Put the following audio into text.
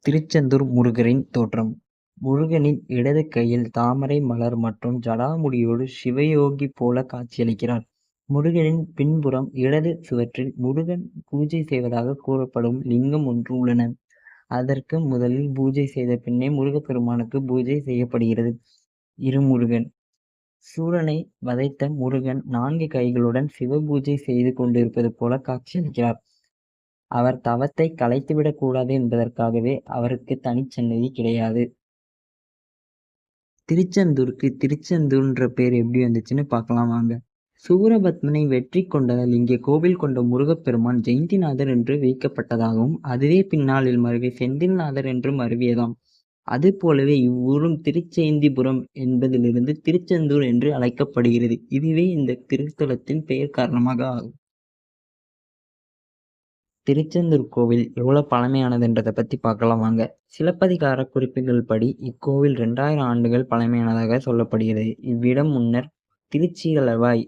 திருச்செந்தூர் முருகரின் தோற்றம். முருகனின் இடது கையில் தாமரை மலர் மற்றும் ஜடாமுடியோடு சிவயோகி போல காட்சியளிக்கிறார். முருகனின் பின்புறம் இடது சுவற்றில் முருகன் பூஜை செய்வதாக கூறப்படும் லிங்கம் ஒன்று உள்ளன. அதற்கு முதலில் பூஜை செய்த பின்னே முருகப்பெருமானுக்கு பூஜை செய்யப்படுகிறது. இருமுருகன். சூரனை வதைத்த முருகன் 4 கைகளுடன் சிவபூஜை செய்து கொண்டிருப்பது போல காட்சியளிக்கிறார். அவர் தவத்தை கலைத்துவிடக் கூடாது என்பதற்காகவே அவருக்கு தனிச்சன்னதி கிடையாது. திருச்செந்தூருக்கு திருச்செந்தூர்ன்ற பேர் எப்படி வந்துச்சுன்னு பார்க்கலாம் வாங்க. சூரபத்மனை வெற்றி கொண்டதால் இங்கே கோவில் கொண்ட முருகப்பெருமான் ஜெயந்திநாதர் என்று வைக்கப்பட்டதாகவும், அதுவே பின்னாளில் மருவி செந்தில்நாதர் என்று மருவியதாம். அது போலவே இவ்வூரும் திருச்செந்திபுரம் என்பதிலிருந்து திருச்செந்தூர் என்று அழைக்கப்படுகிறது. இதுவே இந்த திருத்தலத்தின் பெயர் காரணமாக ஆகும். திருச்செந்தூர் கோவில் எவ்வளவு பழமையானதுன்றதை பற்றி பார்க்கலாம் வாங்க. சிலப்பதிகார குறிப்புகள் படி இக்கோவில் 2000 ஆண்டுகள் பழமையானதாக சொல்லப்படுகிறது. இவ்விடம் முன்னர் திருச்சீலவாய்